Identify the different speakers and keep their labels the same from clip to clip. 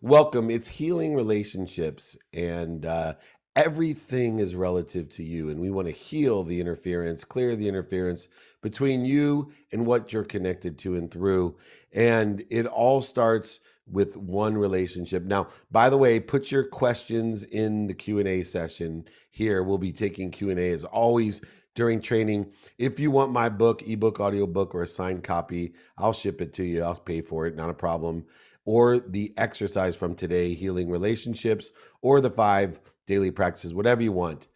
Speaker 1: Welcome. It's healing relationships, and everything is relative to you. And we want to heal the interference, clear the interference between you and what you're connected to and through. And it all starts with one relationship. Now, by the way, put your questions in the Q&A session here. We'll be taking Q&A as always during training. If you want my book, ebook, audiobook, or a signed copy, I'll ship it to you. I'll pay for it, not a problem. Or the exercise from today, healing relationships, or the 5 daily practices, whatever you want.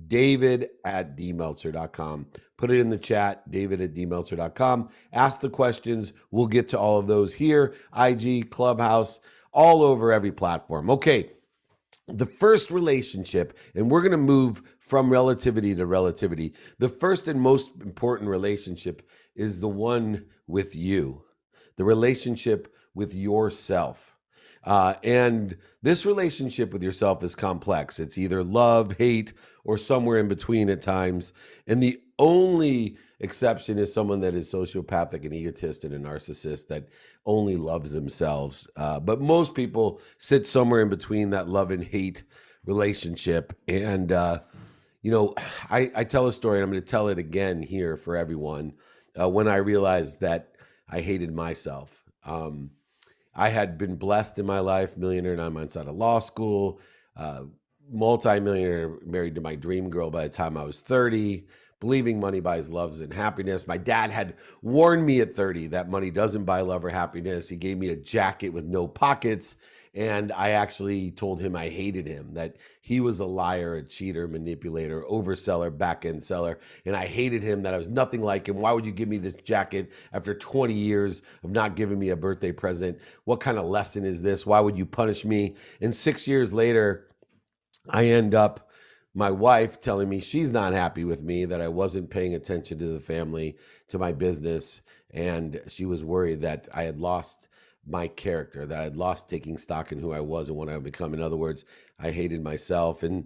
Speaker 1: David@dmeltzer.com. Put it in the chat, David@dmeltzer.com. Ask the questions. We'll get to all of those here, IG, Clubhouse, all over every platform. Okay, the first relationship, and we're going to move from relativity to relativity. The first and most important relationship is the one with you, the relationship with yourself. And this relationship with yourself is complex. It's either love, hate, or somewhere in between at times. And the only exception is someone that is sociopathic and egotist and a narcissist that only loves themselves. But most people sit somewhere in between that love and hate relationship. And, I tell a story, and I'm going to tell it again here for everyone. When I realized that I hated myself. I had been blessed in my life, millionaire 9 months out of law school, multi-millionaire, married to my dream girl by the time I was 30, believing money buys love and happiness. My dad had warned me at 30 that money doesn't buy love or happiness. He gave me a jacket with no pockets, and I actually told him I hated him, that he was a liar, a cheater, manipulator, overseller, back-end seller, and I hated him, that I was nothing like him. Why would you give me this jacket after 20 years of not giving me a birthday present? What kind of lesson is this? Why would you punish me? And 6 years later, I end up my wife telling me she's not happy with me, that I wasn't paying attention to the family, to my business, and she was worried that I had lost my character, that I had lost taking stock in who I was and what I would become. In other words, I hated myself, and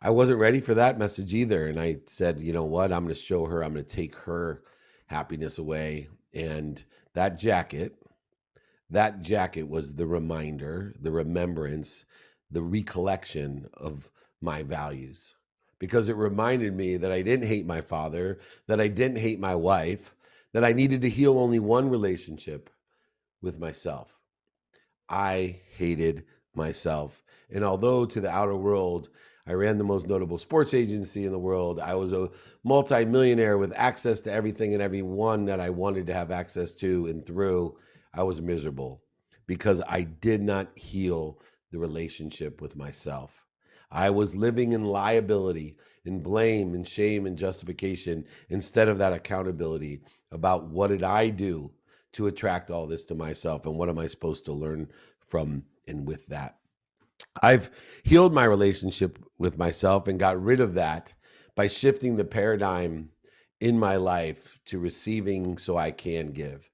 Speaker 1: I wasn't ready for that message either. And I said, you know what? I'm going to show her, I'm going to take her happiness away. And that jacket was the reminder, the remembrance, the recollection of my values, because it reminded me that I didn't hate my father, that I didn't hate my wife, that I needed to heal only one relationship with myself. I hated myself. And although to the outer world, I ran the most notable sports agency in the world, I was a multi-millionaire with access to everything and everyone that I wanted to have access to and through, I was miserable because I did not heal the relationship with myself. I was living in liability, in blame, and shame, and justification, instead of that accountability about what did I do to attract all this to myself, and what am I supposed to learn from and with that. I've healed my relationship with myself and got rid of that by shifting the paradigm in my life to receiving so I can give.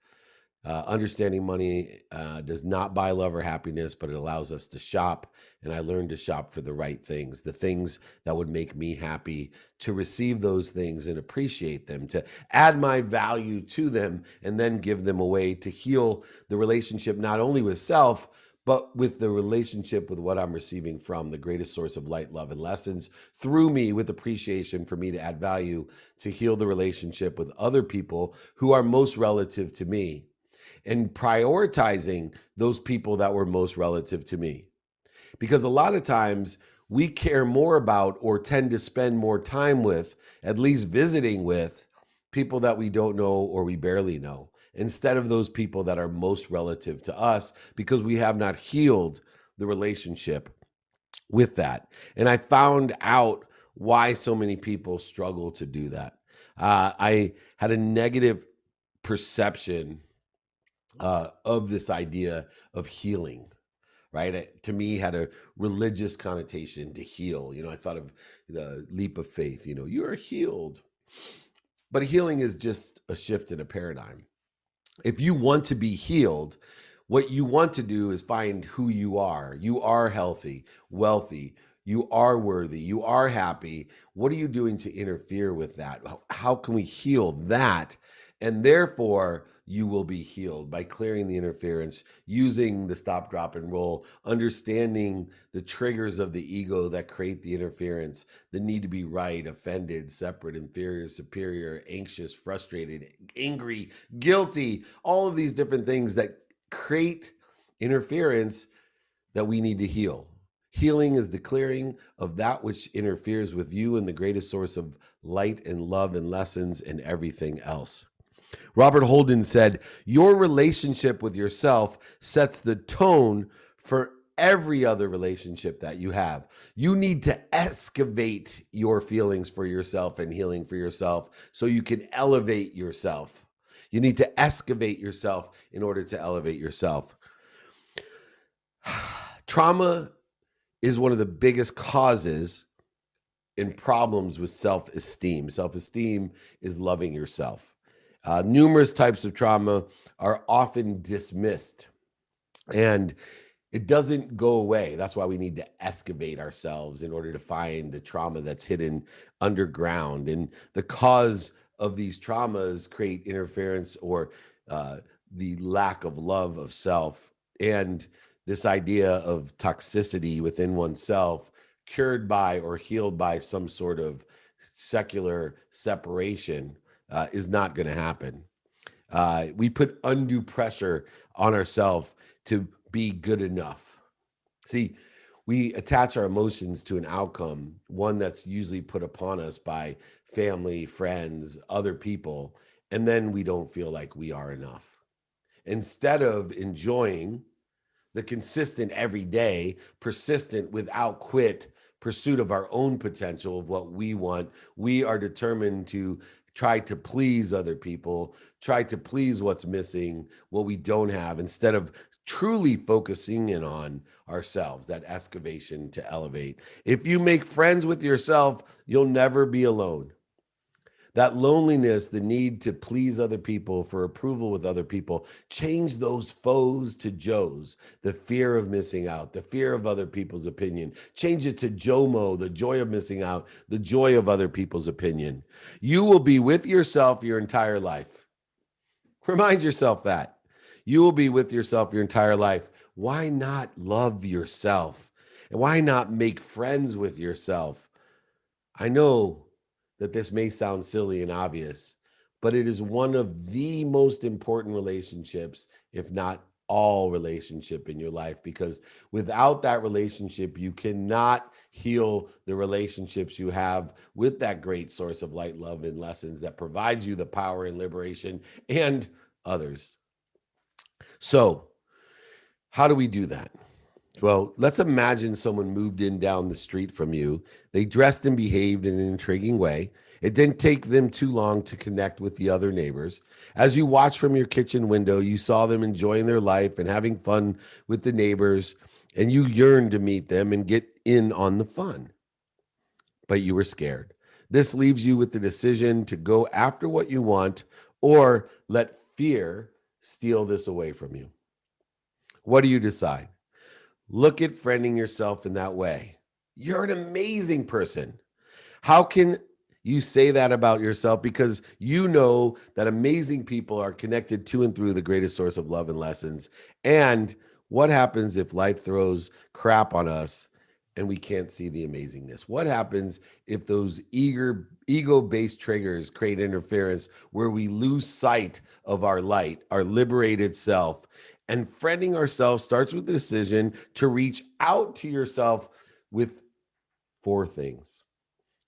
Speaker 1: Understanding money does not buy love or happiness, but it allows us to shop. And I learned to shop for the right things, the things that would make me happy, to receive those things and appreciate them, to add my value to them, and then give them away, to heal the relationship not only with self, but with the relationship with what I'm receiving from the greatest source of light, love, and lessons through me, with appreciation for me to add value, to heal the relationship with other people who are most relative to me, and prioritizing those people that were most relative to me. Because a lot of times we care more about, or tend to spend more time with, at least visiting with, people that we don't know or we barely know, instead of those people that are most relative to us, because we have not healed the relationship with that. And I found out why so many people struggle to do that. I had a negative perception of this idea of healing, right? It, to me, had a religious connotation to heal. I thought of the leap of faith, you're healed. But healing is just a shift in a paradigm. If you want to be healed, what you want to do is find who you are. You are healthy, wealthy, you are worthy, you are happy. What are you doing to interfere with that? How can we heal that And therefore, you will be healed by clearing the interference, using the stop, drop, and roll, understanding the triggers of the ego that create the interference, the need to be right, offended, separate, inferior, superior, anxious, frustrated, angry, guilty, all of these different things that create interference that we need to heal. Healing is the clearing of that which interferes with you and the greatest source of light and love and lessons and everything else. Robert Holden said, your relationship with yourself sets the tone for every other relationship that you have. You need to excavate your feelings for yourself and healing for yourself so you can elevate yourself. You need to excavate yourself in order to elevate yourself. Trauma is one of the biggest causes and problems with self-esteem. Self-esteem is loving yourself. Numerous types of trauma are often dismissed, and it doesn't go away. That's why we need to excavate ourselves in order to find the trauma that's hidden underground. And the cause of these traumas create interference or the lack of love of self, and this idea of toxicity within oneself, cured by or healed by some sort of secular separation, is not going to happen. We put undue pressure on ourselves to be good enough. See, we attach our emotions to an outcome, one that's usually put upon us by family, friends, other people, and then we don't feel like we are enough. Instead of enjoying the consistent, everyday, persistent, without quit pursuit of our own potential of what we want, we are determined to try to please other people, try to please what's missing, what we don't have, instead of truly focusing in on ourselves, that excavation to elevate. If you make friends with yourself, you'll never be alone. That loneliness, the need to please other people for approval with other people, change those foes to Joes, the fear of missing out, the fear of other people's opinion. Change it to JOMO, the joy of missing out, the joy of other people's opinion. You will be with yourself your entire life. Remind yourself that. You will be with yourself your entire life. Why not love yourself? And why not make friends with yourself? I know that this may sound silly and obvious, but it is one of the most important relationships, if not all relationship in your life, because without that relationship, you cannot heal the relationships you have with that great source of light, love, and lessons that provides you the power and liberation and others. So, how do we do that? Well, let's imagine someone moved in down the street from you. They dressed and behaved in an intriguing way. It didn't take them too long to connect with the other neighbors. As you watched from your kitchen window, you saw them enjoying their life and having fun with the neighbors, and you yearned to meet them and get in on the fun. But you were scared. This leaves you with the decision to go after what you want or let fear steal this away from you. What do you decide? Look at friending yourself in that way. You're an amazing person. How can you say that about yourself? Because you know that amazing people are connected to and through the greatest source of love and lessons. And what happens if life throws crap on us and we can't see the amazingness? What happens if those ego-based triggers create interference where we lose sight of our light, our liberated self? And friending ourselves starts with the decision to reach out to yourself with 4 things.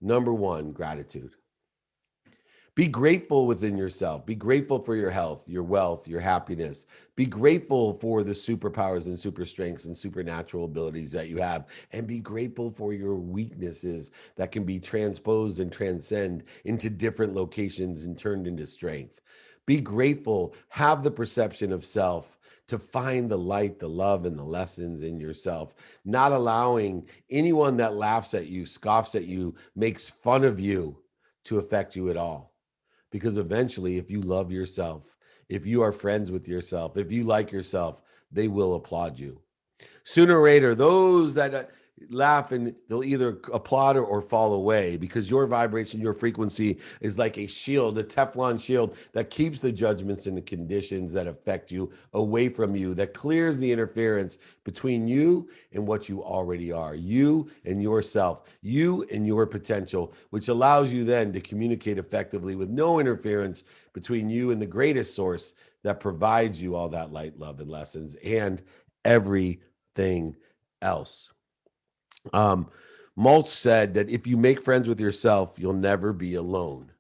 Speaker 1: Number 1, gratitude. Be grateful within yourself. Be grateful for your health, your wealth, your happiness. Be grateful for the superpowers and super strengths and supernatural abilities that you have. And be grateful for your weaknesses that can be transposed and transcend into different locations and turned into strength. Be grateful. Have the perception of self to find the light, the love, and the lessons in yourself, not allowing anyone that laughs at you, scoffs at you, makes fun of you to affect you at all. Because eventually, if you love yourself, if you are friends with yourself, if you like yourself, they will applaud you. Sooner or later, those that laugh and they'll either applaud or fall away, because your vibration, your frequency is like a shield, a Teflon shield that keeps the judgments and the conditions that affect you away from you, that clears the interference between you and what you already are, you and yourself, you and your potential, which allows you then to communicate effectively with no interference between you and the greatest source that provides you all that light, love, and lessons and everything else. Um, Mulch said that if you make friends with yourself, you'll never be alone.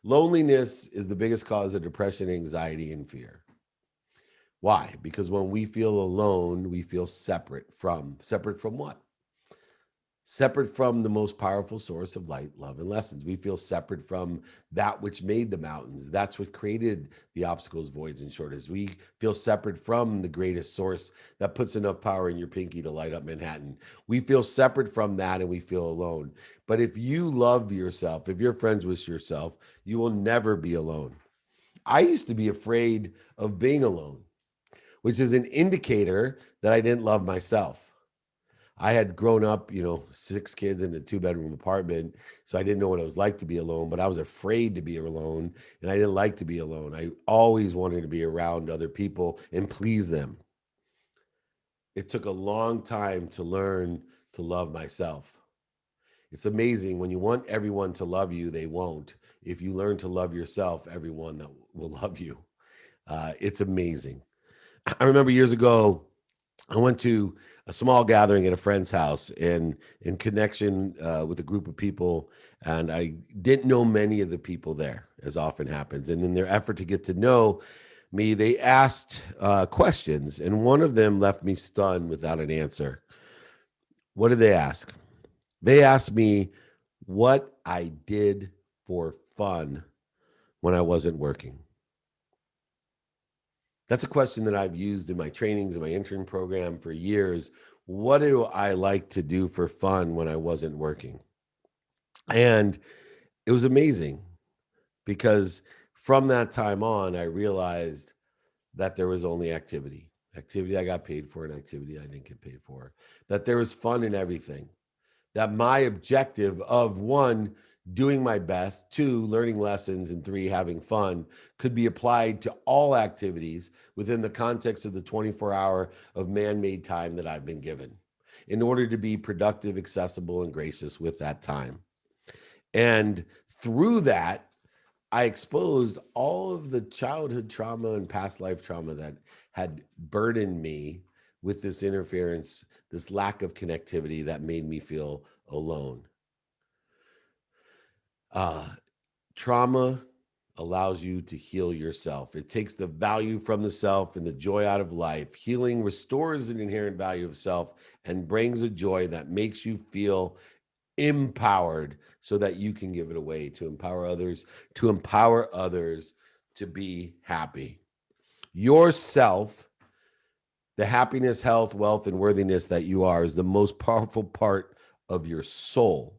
Speaker 1: Loneliness is the biggest cause of depression, anxiety, and fear. Why? Because when we feel alone, we feel separate from what? Separate from the most powerful source of light, love, and lessons. We feel separate from that which made the mountains. That's what created the obstacles, voids, and shortages. We feel separate from the greatest source that puts enough power in your pinky to light up Manhattan. We feel separate from that and we feel alone. But if you love yourself, if you're friends with yourself, you will never be alone. I used to be afraid of being alone, which is an indicator that I didn't love myself. I had grown up, 6 kids in a 2-bedroom apartment, so I didn't know what it was like to be alone, but I was afraid to be alone, and I didn't like to be alone. I always wanted to be around other people and please them. It took a long time to learn to love myself. It's amazing when you want everyone to love you, they won't. If you learn to love yourself, everyone that will love you. It's amazing. I remember years ago, I went to a small gathering at a friend's house and in connection with a group of people, and I didn't know many of the people there, as often happens. And in their effort to get to know me, they asked questions, and one of them left me stunned without an answer. What did they ask? They asked me what I did for fun when I wasn't working. That's a question that I've used in my trainings and my intern program for years. What do I like to do for fun when I wasn't working? And it was amazing because from that time on, I realized that there was only activity I got paid for and activity I didn't get paid for, that there was fun in everything, that my objective of 1, doing my best, 2, learning lessons, and 3, having fun could be applied to all activities within the context of the 24-hour of man-made time that I've been given in order to be productive, accessible, and gracious with that time. And through that, I exposed all of the childhood trauma and past life trauma that had burdened me with this interference, this lack of connectivity that made me feel alone. Trauma allows you to heal yourself. It takes the value from the self and the joy out of life. Healing restores an inherent value of self and brings a joy that makes you feel empowered so that you can give it away to empower others, to be happy. Yourself, the happiness, health, wealth, and worthiness that you are, is the most powerful part of your soul.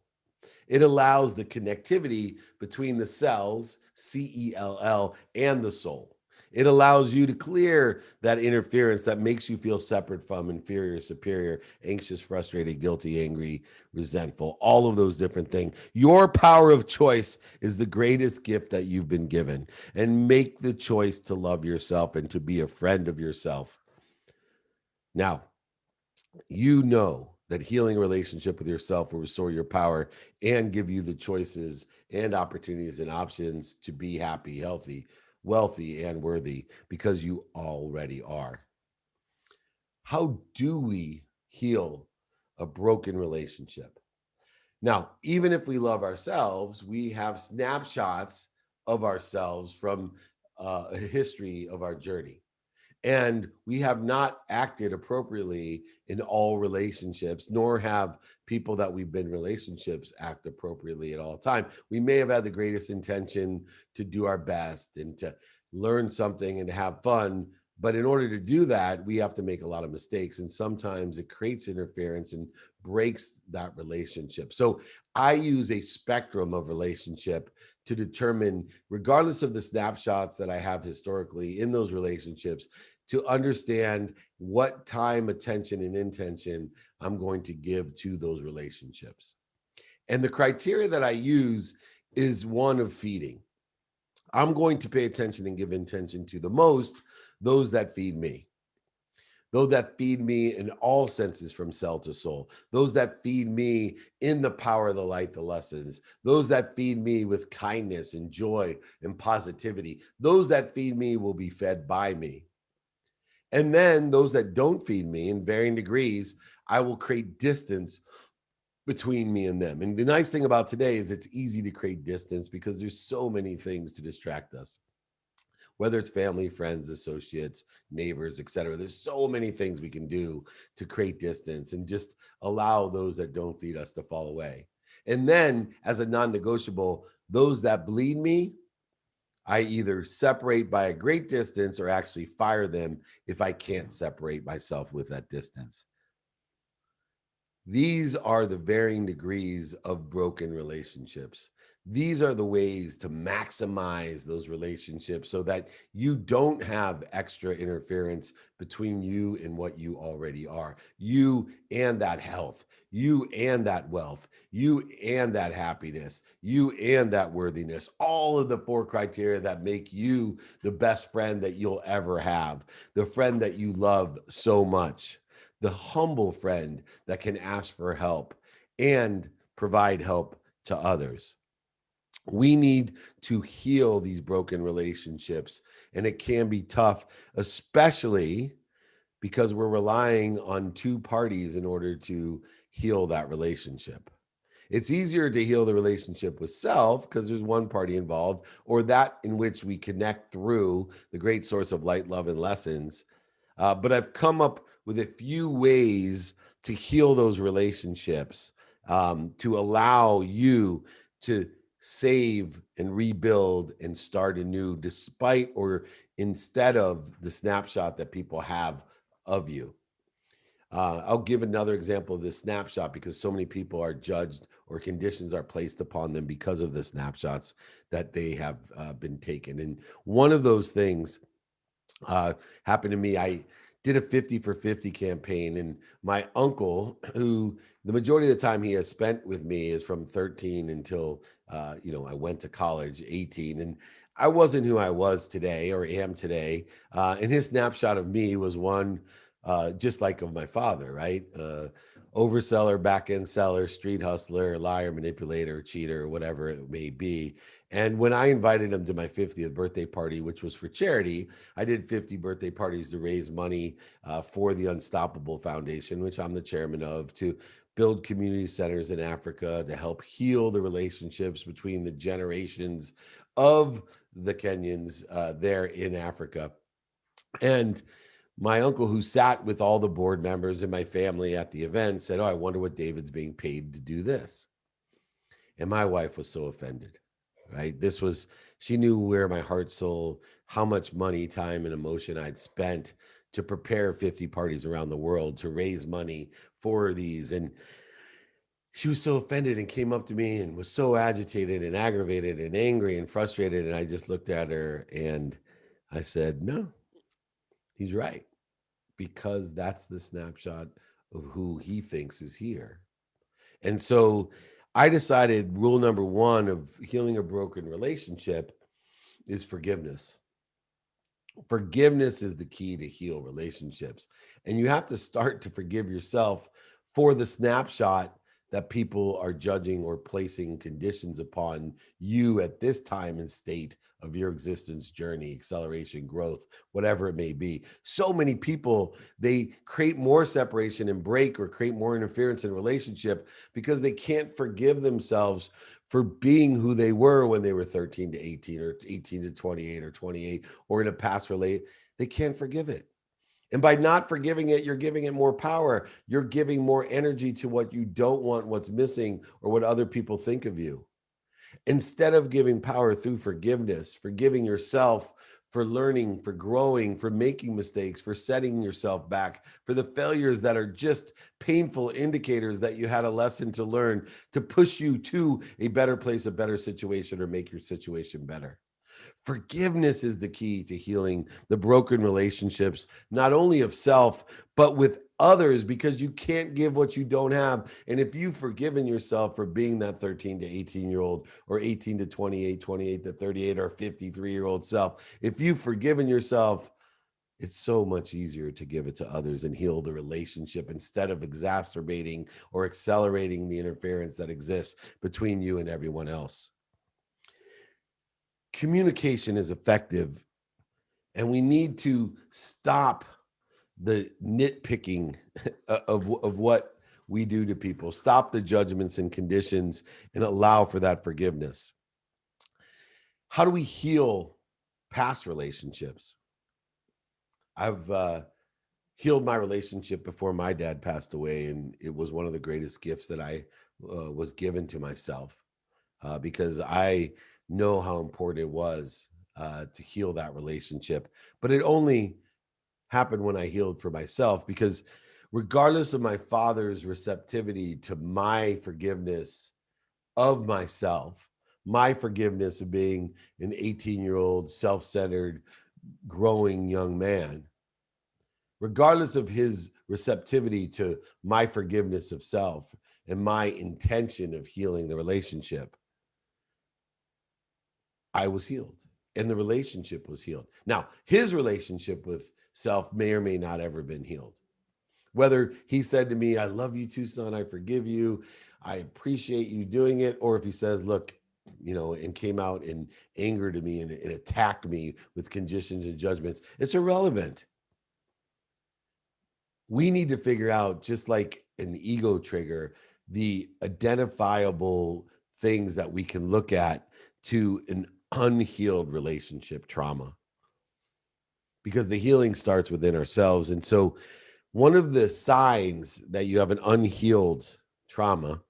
Speaker 1: It allows the connectivity between the cells, CELL, and the soul. It allows you to clear that interference that makes you feel separate from, inferior, superior, anxious, frustrated, guilty, angry, resentful, all of those different things. Your power of choice is the greatest gift that you've been given. And make the choice to love yourself and to be a friend of yourself. Now, you know that healing a relationship with yourself will restore your power and give you the choices and opportunities and options to be happy, healthy, wealthy, and worthy, because you already are. How do we heal a broken relationship? Now, even if we love ourselves, we have snapshots of ourselves from a history of our journey. And we have not acted appropriately in all relationships, nor have people that we've been in relationships act appropriately at all time. We may have had the greatest intention to do our best and to learn something and to have fun. But in order to do that, we have to make a lot of mistakes. And sometimes it creates interference and breaks that relationship. So I use a spectrum of relationship to determine, regardless of the snapshots that I have historically in those relationships, to understand what time, attention, and intention I'm going to give to those relationships. And the criteria that I use is one of feeding. I'm going to pay attention and give intention to the most those that feed me. Those that feed me in all senses from cell to soul, those that feed me in the power of the light, the lessons, those that feed me with kindness and joy and positivity, those that feed me will be fed by me. And then those that don't feed me in varying degrees, I will create distance between me and them. And the nice thing about today is it's easy to create distance because there's so many things to distract us, whether it's family, friends, associates, neighbors, etc. There's so many things we can do to create distance and just allow those that don't feed us to fall away. And then, as a non negotiable, those that bleed me, I either separate by a great distance or actually fire them if I can't separate myself with that distance. These are the varying degrees of broken relationships. These are the ways to maximize those relationships so that you don't have extra interference between you and what you already are. You and that health, you and that wealth, you and that happiness, you and that worthiness. All of the four criteria that make you the best friend that you'll ever have, the friend that you love so much, the humble friend that can ask for help and provide help to others. We need to heal these broken relationships, and it can be tough, especially because we're relying on two parties in order to heal that relationship. It's easier to heal the relationship with self because there's one party involved, or that in which we connect through the great source of light, love, and lessons. But I've come up with a few ways to heal those relationships, to allow you to save and rebuild and start anew, despite or instead of the snapshot that people have of you. I'll give another example of this snapshot because so many people are judged or conditions are placed upon them because of the snapshots that they have been taken. And one of those things uh, happened to me. I did a 50 for 50 campaign, and my uncle, who the majority of the time he has spent with me is from 13 until I went to college, 18, and I wasn't who I was today or am today. And his snapshot of me was one just like of my father, right? Overseller, back end seller, street hustler, liar, manipulator, cheater, whatever it may be. And when I invited him to my 50th birthday party, which was for charity, I did 50 birthday parties to raise money for the Unstoppable Foundation, which I'm the chairman of, to build community centers in Africa to help heal the relationships between the generations of the Kenyans there in Africa. And my uncle, who sat with all the board members and my family at the event, said, "Oh, I wonder what David's being paid to do this." And my wife was so offended, right? She knew where my heart, soul, how much money, time, and emotion I'd spent to prepare 50 parties around the world to raise money for these. And she was so offended and came up to me and was so agitated and aggravated and angry and frustrated. And I just looked at her and I said, "No, he's right, because that's the snapshot of who he thinks is here." And so I decided rule number one of healing a broken relationship is forgiveness. Forgiveness is the key to heal relationships. And you have to start to forgive yourself for the snapshot that people are judging or placing conditions upon you at this time and state of your existence journey, acceleration, growth, whatever it may be. So many people, they create more separation and break or create more interference in relationship because they can't forgive themselves for being who they were when they were 13 to 18 or 18 to 28 or 28 or in a past relate. They can't forgive it. And by not forgiving it, you're giving it more power. You're giving more energy to what you don't want, what's missing, or what other people think of you. Instead of giving power through forgiveness, forgiving yourself for learning, for growing, for making mistakes, for setting yourself back, for the failures that are just painful indicators that you had a lesson to learn to push you to a better place, a better situation, or make your situation better. Forgiveness is the key to healing the broken relationships, not only of self, but with others, because you can't give what you don't have. And if you've forgiven yourself for being that 13 to 18-year-old or 18 to 28, 28 to 38 or 53-year-old self, if you've forgiven yourself, it's so much easier to give it to others and heal the relationship instead of exacerbating or accelerating the interference that exists between you and everyone else. Communication is effective, and we need to stop the nitpicking of what we do to people, stop the judgments and conditions, and allow for that forgiveness. How do we heal past relationships? I've healed my relationship before my dad passed away, and it was one of the greatest gifts that I was given to myself, because I know how important it was to heal that relationship. But it only happened when I healed for myself, because regardless of my father's receptivity to my forgiveness of myself, my forgiveness of being an 18-year-old, self-centered, growing young man, regardless of his receptivity to my forgiveness of self and my intention of healing the relationship, I was healed and the relationship was healed. Now, his relationship with self may or may not ever been healed. Whether he said to me, I love you too, son, I forgive you, I appreciate you doing it, or if he says, look, and came out in anger to me and attacked me with conditions and judgments, it's irrelevant. We need to figure out, just like an ego trigger, the identifiable things that we can look at to an unhealed relationship trauma, because the healing starts within ourselves. And so one of the signs that you have an unhealed trauma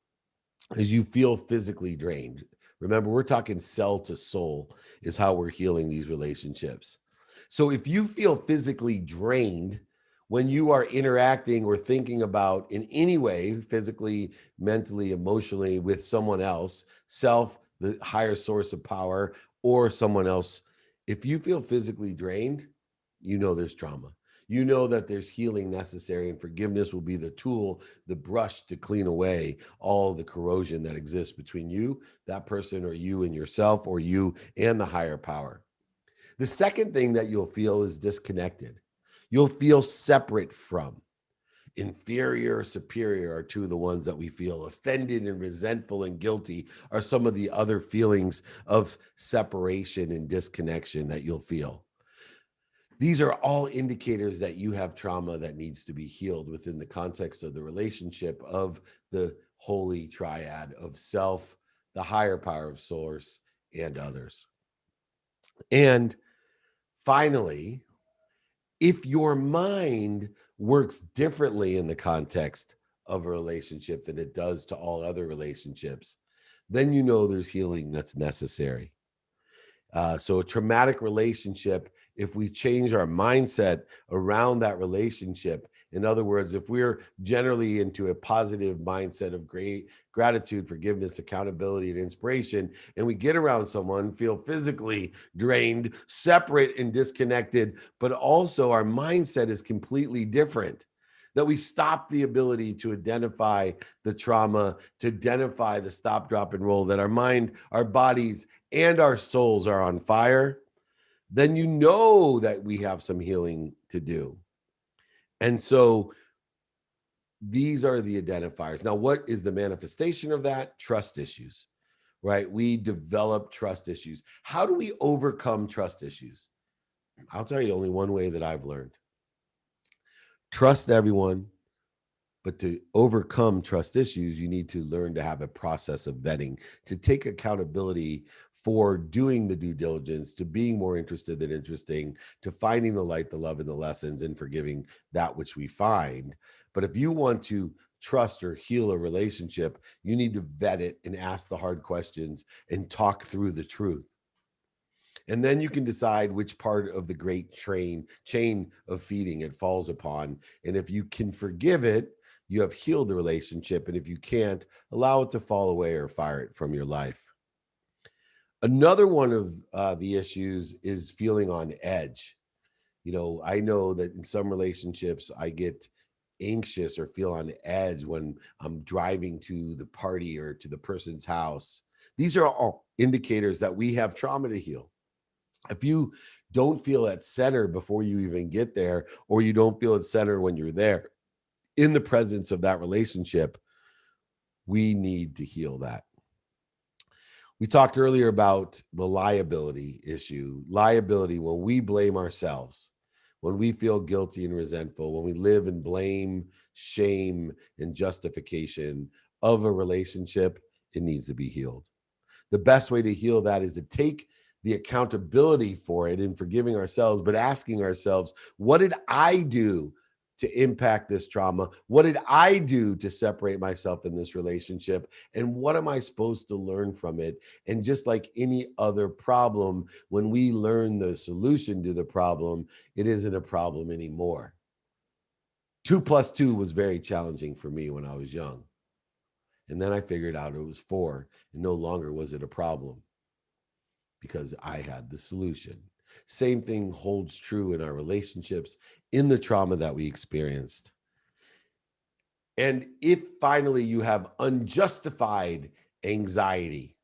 Speaker 1: is you feel physically drained. Remember, we're talking cell to soul is how we're healing these relationships. So if you feel physically drained when you are interacting or thinking about in any way, physically, mentally, emotionally, with someone else, self, the higher source of power, or someone else, if you feel physically drained, there's trauma. You know that there's healing necessary, and forgiveness will be the tool, the brush to clean away all the corrosion that exists between you, that person, or you and yourself, or you and the higher power. The second thing that you'll feel is disconnected. You'll feel separate from. Inferior or superior are two of the ones that we feel. Offended and resentful and guilty are some of the other feelings of separation and disconnection that you'll feel. These are all indicators that you have trauma that needs to be healed within the context of the relationship of the holy triad of self, the higher power of source, and others. And finally, if your mind works differently in the context of a relationship than it does to all other relationships, then there's healing that's necessary. So a traumatic relationship, if we change our mindset around that relationship, in other words, if we're generally into a positive mindset of great gratitude, forgiveness, accountability, and inspiration, and we get around someone, feel physically drained, separate and disconnected, but also our mindset is completely different, that we stop the ability to identify the trauma, to identify the stop, drop, and roll, that our mind, our bodies, and our souls are on fire, then that we have some healing to do. And so these are the identifiers. Now, what is the manifestation of that? Trust issues, right? We develop trust issues. How do we overcome trust issues? I'll tell you only one way that I've learned. Trust everyone. But to overcome trust issues, you need to learn to have a process of vetting, to take accountability for doing the due diligence, to being more interested than interesting, to finding the light, the love, and the lessons, and forgiving that which we find. But if you want to trust or heal a relationship, you need to vet it and ask the hard questions and talk through the truth. And then you can decide which part of the great chain of feeding it falls upon. And if you can forgive it, you have healed the relationship. And if you can't, allow it to fall away or fire it from your life. Another one of the issues is feeling on edge. I know that in some relationships, I get anxious or feel on edge when I'm driving to the party or to the person's house. These are all indicators that we have trauma to heal. If you don't feel at center before you even get there, or you don't feel at center when you're there in the presence of that relationship, we need to heal that. We talked earlier about the liability issue. Liability, when we blame ourselves, when we feel guilty and resentful, when we live in blame, shame, and justification of a relationship, it needs to be healed. The best way to heal that is to take the accountability for it and forgiving ourselves, but asking ourselves, what did I do to impact this trauma? What did I do to separate myself in this relationship? And what am I supposed to learn from it? And just like any other problem, when we learn the solution to the problem, it isn't a problem anymore. 2 plus 2 was very challenging for me when I was young. And then I figured out it was 4, and no longer was it a problem because I had the solution. Same thing holds true in our relationships, in the trauma that we experienced. And if finally you have unjustified anxiety,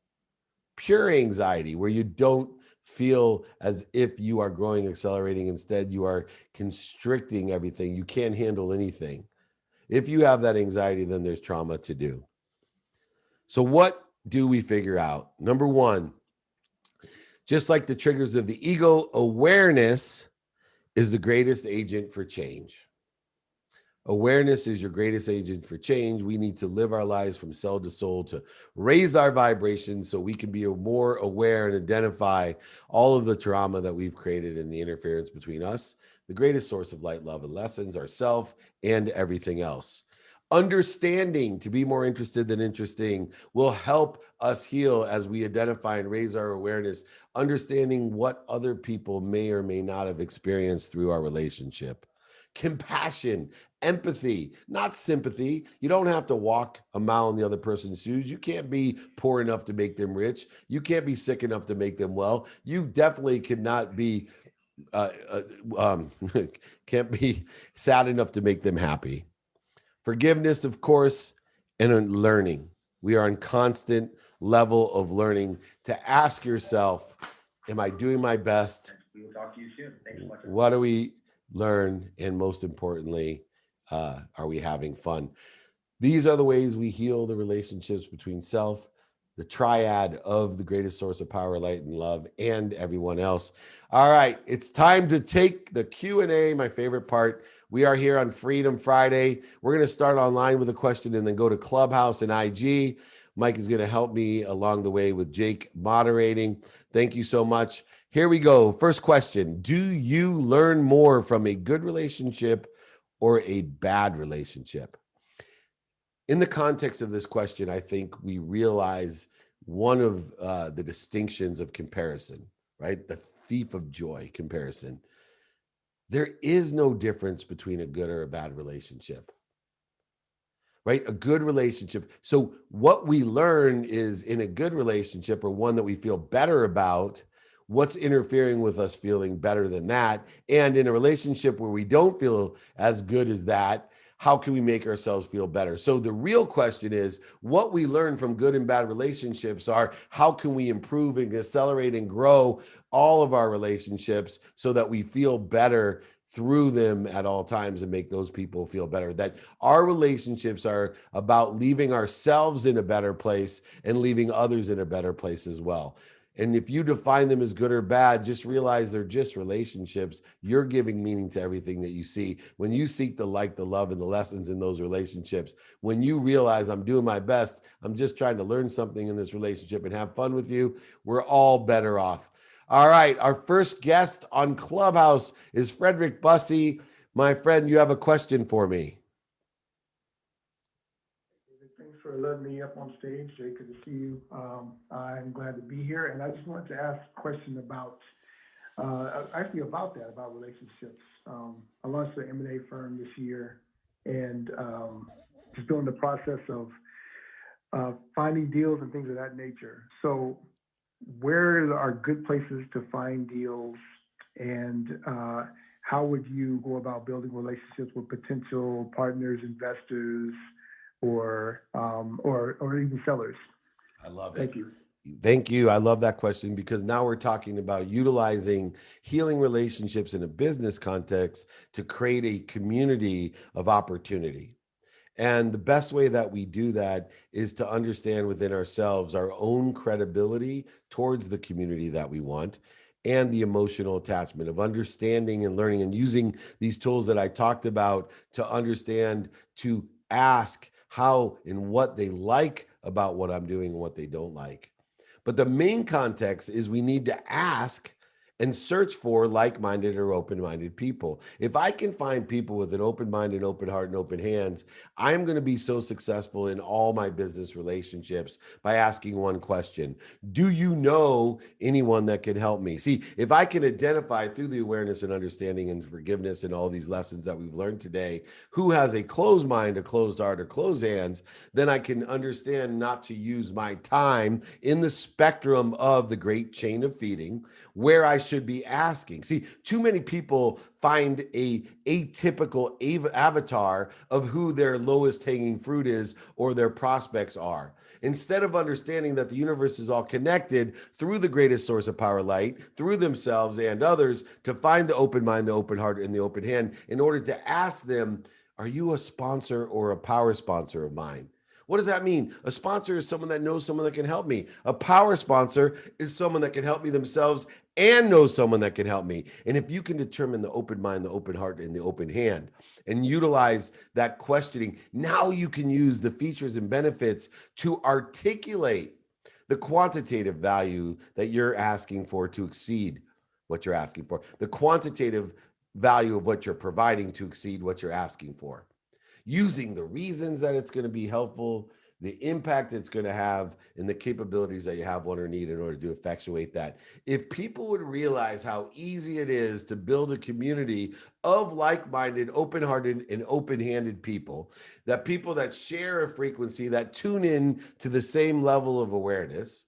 Speaker 1: pure anxiety, where you don't feel as if you are growing, accelerating, instead you are constricting everything, you can't handle anything. If you have that anxiety, then there's trauma to do. So, what do we figure out? Number one, just like the triggers of the ego, awareness is the greatest agent for change. Awareness is your greatest agent for change. We need to live our lives from cell to soul to raise our vibrations so we can be more aware and identify all of the trauma that we've created in the interference between us, the greatest source of light, love, and lessons, ourself, and everything else. Understanding, to be more interested than interesting, will help us heal as we identify and raise our awareness, understanding what other people may or may not have experienced through our relationship. Compassion, empathy, not sympathy. You don't have to walk a mile in the other person's shoes. You can't be poor enough to make them rich. You can't be sick enough to make them well. You definitely cannot be uh, uh, um, can't be sad enough to make them happy. Forgiveness, of course, and learning. We are in constant level of learning to ask yourself, am I doing my best?
Speaker 2: We will talk to you soon. Thanks so much.
Speaker 1: What do we learn? And most importantly, are we having fun? These are the ways we heal the relationships between self, the triad of the greatest source of power, light, and love, and everyone else. All right, it's time to take the Q&A, my favorite part. We are here on Freedom Friday. We're going to start online with a question and then go to Clubhouse and IG. Mike is going to help me along the way with Jake moderating. Thank you so much. Here we go. First question. Do you learn more from a good relationship or a bad relationship? In the context of this question, I think we realize one of the distinctions of comparison, right? The thief of joy comparison. There is no difference between a good or a bad relationship, right? A good relationship. So, what we learn is in a good relationship or one that we feel better about, what's interfering with us feeling better than that? And in a relationship where we don't feel as good as that, how can we make ourselves feel better? So the real question is what we learn from good and bad relationships are how can we improve and accelerate and grow all of our relationships so that we feel better through them at all times and make those people feel better. That our relationships are about leaving ourselves in a better place and leaving others in a better place as well. And if you define them as good or bad, just realize they're just relationships. You're giving meaning to everything that you see. When you seek the like, the love, and the lessons in those relationships, when you realize I'm doing my best, I'm just trying to learn something in this relationship and have fun with you, we're all better off. All right, our first guest on Clubhouse is Frederick Bussey. My friend, you have a question for me.
Speaker 3: Thanks for letting me up on stage, Jay. Good to see you. I'm glad to be here, and I just wanted to ask a question about, actually about that, about relationships. I launched an M&A firm this year, and just doing the process of finding deals and things of that nature. So where are good places to find deals, and how would you go about building relationships with potential partners, investors, or even sellers?
Speaker 1: I love it.
Speaker 3: Thank you.
Speaker 1: Thank you. I love that question because now we're talking about utilizing healing relationships in a business context to create a community of opportunity. And the best way that we do that is to understand within ourselves our own credibility towards the community that we want and the emotional attachment of understanding and learning and using these tools that I talked about to understand, to ask how and what they like about what I'm doing and what they don't like. But the main context is we need to ask and search for like-minded or open-minded people. If I can find people with an open mind and open heart and open hands, I'm going to be so successful in all my business relationships by asking one question. Do you know anyone that can help me? See, if I can identify through the awareness and understanding and forgiveness and all these lessons that we've learned today, who has a closed mind, a closed heart, or closed hands, then I can understand not to use my time in the spectrum of the great chain of feeding where I should be asking. See, too many people find a atypical avatar of who their lowest hanging fruit is or their prospects are. Instead of understanding that the universe is all connected through the greatest source of power, light, through themselves and others, to find the open mind, the open heart, and the open hand in order to ask them, are you a sponsor or a power sponsor of mine? What does that mean? A sponsor is someone that knows someone that can help me. A power sponsor is someone that can help me themselves and knows someone that can help me. And if you can determine the open mind, the open heart, and the open hand and utilize that questioning, now you can use the features and benefits to articulate the quantitative value that you're asking for to exceed what you're asking for, the quantitative value of what you're providing to exceed what you're asking for, using the reasons that it's going to be helpful, the impact it's going to have, and the capabilities that you have, want, or need in order to effectuate that. If people would realize how easy it is to build a community of like-minded, open-hearted, and open-handed people that share a frequency, that tune in to the same level of awareness,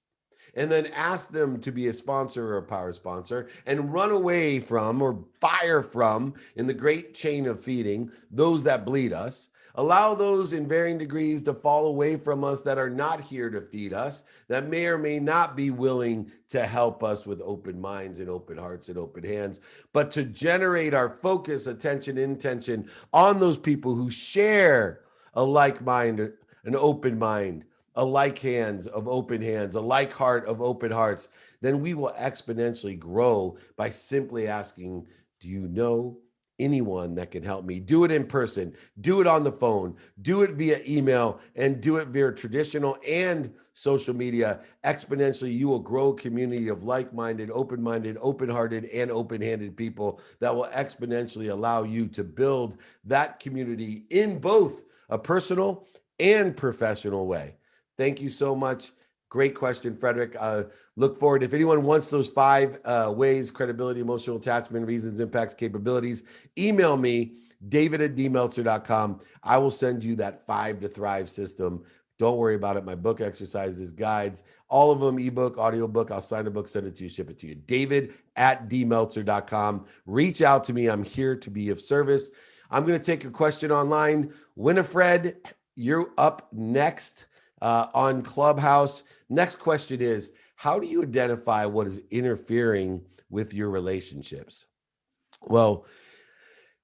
Speaker 1: and then ask them to be a sponsor or a power sponsor and run away from or fire from in the great chain of feeding those that bleed us. Allow those in varying degrees to fall away from us that are not here to feed us, that may or may not be willing to help us with open minds and open hearts and open hands, but to generate our focus, attention, intention on those people who share a like mind, an open mind, a like hands of open hands, a like heart of open hearts, then we will exponentially grow by simply asking, do you know anyone that can help me? Do it in person, do it on the phone, do it via email, and do it via traditional and social media. Exponentially, you will grow a community of like-minded, open-minded, open-hearted, and open-handed people that will exponentially allow you to build that community in both a personal and professional way. Thank you so much. Great question, Frederick. Look forward. If anyone wants those 5 ways: credibility, emotional attachment, reasons, impacts, capabilities, email me, david@dmeltzer.com. I will send you that 5 to Thrive system. Don't worry about it. My book, exercises, guides, all of them, ebook, audiobook. I'll sign a book, send it to you, ship it to you. david@dmeltzer.com. Reach out to me. I'm here to be of service. I'm going to take a question online. Winifred, you're up next on Clubhouse. Next question is, how do you identify what is interfering with your relationships? Well,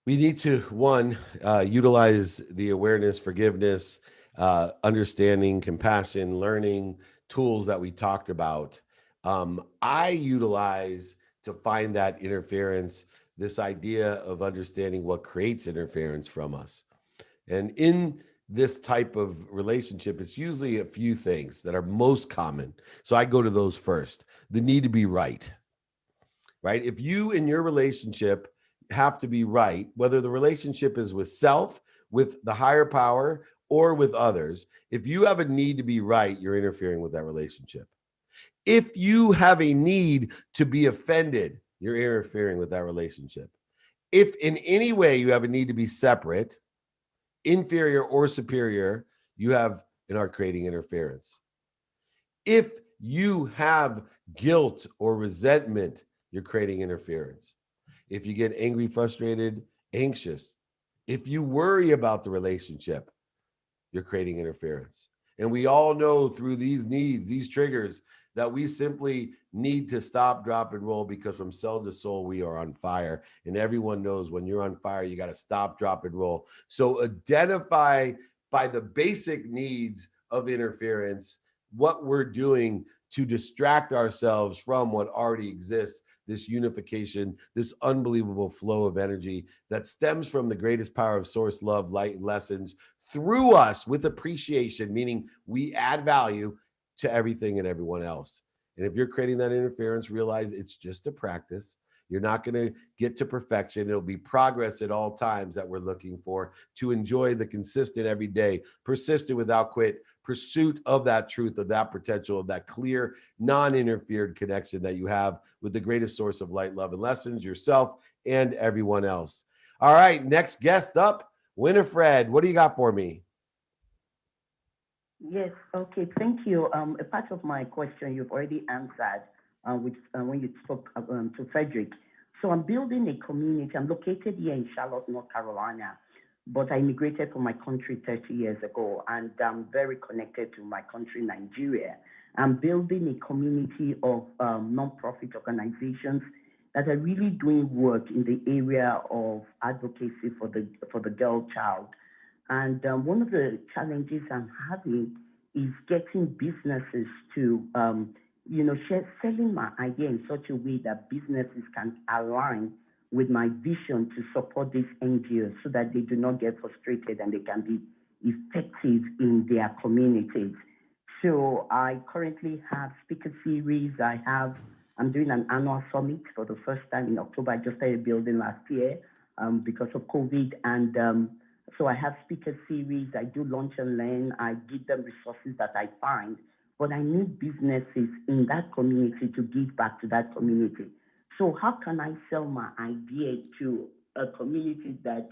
Speaker 1: we need to, one, utilize the awareness, forgiveness, understanding, compassion, learning tools that we talked about. I utilize to find that interference, this idea of understanding what creates interference from us. And in this type of relationship, it's usually a few things that are most common. So I go to those first. The need to be right, right? If you in your relationship have to be right, whether the relationship is with self, with the higher power, or with others, if you have a need to be right, you're interfering with that relationship. If you have a need to be offended, you're interfering with that relationship. If in any way you have a need to be separate, inferior or superior, you have and are creating interference. If you have guilt or resentment, you're creating interference. If you get angry, frustrated, anxious, if you worry about the relationship, you're creating interference. And we all know through these needs, these triggers, that we simply need to stop, drop, and roll, because from cell to soul, we are on fire. And everyone knows when you're on fire, you got to stop, drop, and roll. So identify by the basic needs of interference what we're doing to distract ourselves from what already exists, this unification, this unbelievable flow of energy that stems from the greatest power of source, love, light, and lessons through us with appreciation, meaning we add value to everything and everyone else. And if you're creating that interference, realize it's just a practice. You're not going to get to perfection. It'll be progress at all times that we're looking for to enjoy the consistent every day, persistent without quit, pursuit of that truth, of that potential, of that clear, non-interfered connection that you have with the greatest source of light, love, and lessons, yourself and everyone else. All right, next guest up, Winifred, what do you got for me?
Speaker 4: Yes, okay, thank you. A part of my question you've already answered when you spoke to Frederick. So I'm building a community. I'm located here in Charlotte, North Carolina, but I immigrated from my country 30 years ago, and I'm very connected to my country, Nigeria. I'm building a community of non-profit organizations that are really doing work in the area of advocacy for the girl child. And one of the challenges I'm having is getting businesses to, selling my idea in such a way that businesses can align with my vision to support these NGOs so that they do not get frustrated and they can be effective in their communities. So I currently have speaker series. I'm doing an annual summit for the first time in October. I just started building last year because of COVID. And so I have speaker series. I do launch and learn. I give them resources that I find. But I need businesses in that community to give back to that community. So how can I sell my idea to a community that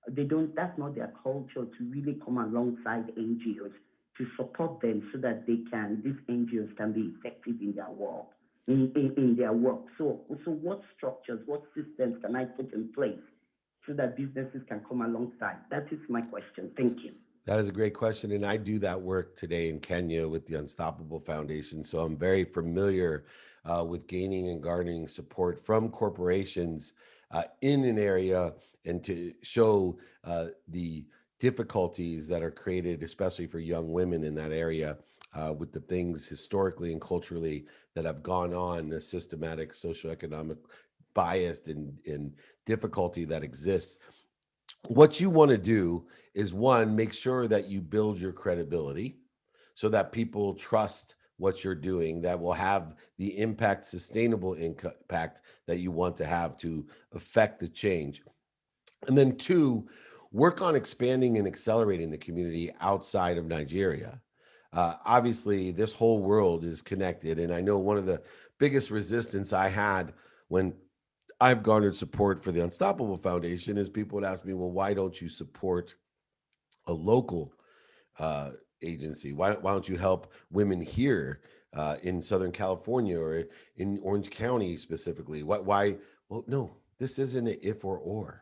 Speaker 4: that's not their culture, to really come alongside NGOs to support them so that these NGOs can be effective in their work, in their work. So what structures, what systems can I put in place so that businesses can come alongside? That is my question. Thank you.
Speaker 1: That is a great question. And I do that work today in Kenya with the Unstoppable Foundation. So I'm very familiar with gaining and garnering support from corporations in an area, and to show the difficulties that are created, especially for young women in that area, with the things historically and culturally that have gone on, the systematic socioeconomic bias and difficulty that exists. What you want to do is, one, make sure that you build your credibility so that people trust what you're doing, that will have the impact, sustainable impact that you want to have to affect the change. And then two, work on expanding and accelerating the community outside of Nigeria. Obviously, this whole world is connected. And I know one of the biggest resistance I had when I've garnered support for the Unstoppable Foundation is people would ask me, well, why don't you support a local uh, agency? Why don't you help women here in Southern California or in Orange County specifically? Why? Well, no, this isn't an if or,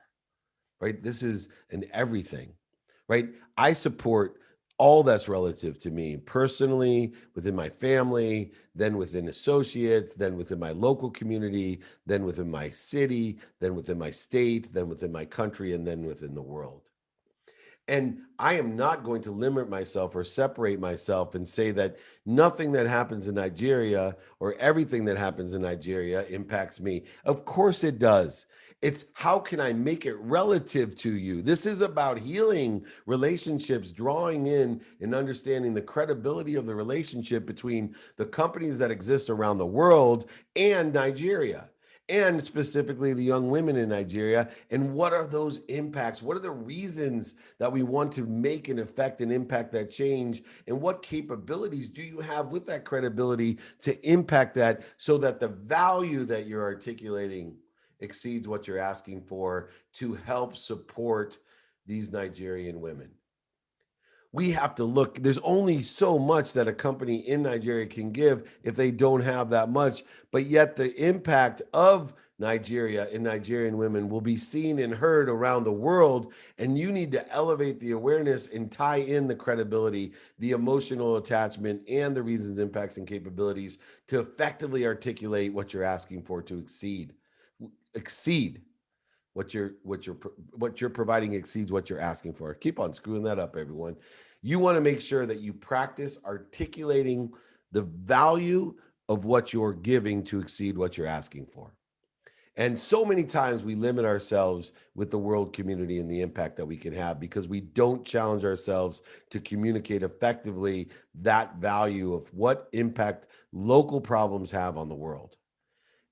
Speaker 1: right? This is an everything, right? I support all that's relative to me personally, within my family, then within associates, then within my local community, then within my city, then within my state, then within my country, and then within the world. And I am not going to limit myself or separate myself and say that nothing that happens in Nigeria or everything that happens in Nigeria impacts me. Of course it does. It's how can I make it relative to you? This is about healing relationships, drawing in and understanding the credibility of the relationship between the companies that exist around the world and Nigeria, and specifically the young women in Nigeria. And what are those impacts? What are the reasons that we want to make an effect and impact that change? And what capabilities do you have with that credibility to impact that, so that the value that you're articulating exceeds what you're asking for to help support these Nigerian women? we have to look. There's only so much that a company in Nigeria can give if they don't have that much. But yet the impact of Nigeria and Nigerian women will be seen and heard around the world. And you need to elevate the awareness and tie in the credibility, the emotional attachment, and the reasons, impacts, and capabilities to effectively articulate what you're asking for to exceed what you're providing exceeds what you're asking for. Keep on screwing that up, everyone. You want to make sure that you practice articulating the value of what you're giving to exceed what you're asking for. And so many times we limit ourselves with the world community and the impact that we can have because we don't challenge ourselves to communicate effectively that value of what impact local problems have on the world.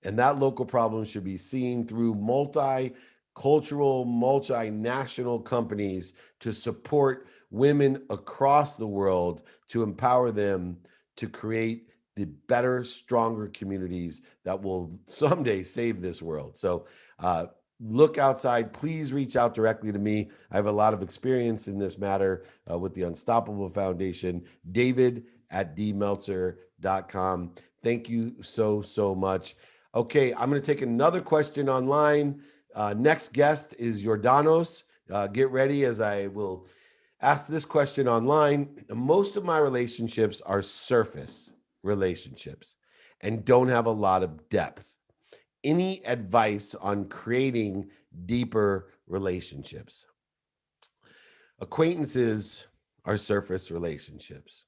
Speaker 1: And that local problem should be seen through multicultural, multinational companies to support women across the world, to empower them to create the better, stronger communities that will someday save this world. So look outside. Please reach out directly to me. I have a lot of experience in this matter with the Unstoppable Foundation. David@dmeltzer.com. Thank you so much. Okay, I'm going to take another question online. Next guest is Jordanos. Get ready as I will ask this question online. Most of my relationships are surface relationships and don't have a lot of depth. Any advice on creating deeper relationships? Acquaintances are surface relationships.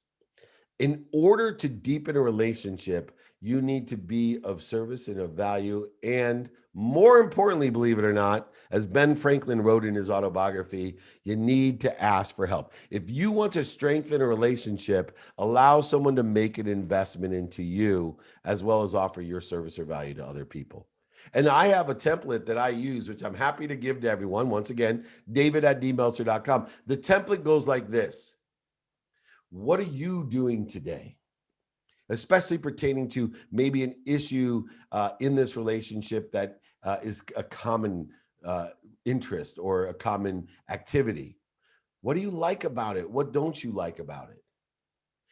Speaker 1: In order to deepen a relationship, you need to be of service and of value. And more importantly, believe it or not, as Ben Franklin wrote in his autobiography, you need to ask for help. If you want to strengthen a relationship, allow someone to make an investment into you, as well as offer your service or value to other people. And I have a template that I use, which I'm happy to give to everyone. Once again, David@dmeltzer.com. The template goes like this. What are you doing today? Especially pertaining to maybe an issue in this relationship that is a common interest or a common activity. What do you like about it? What don't you like about it?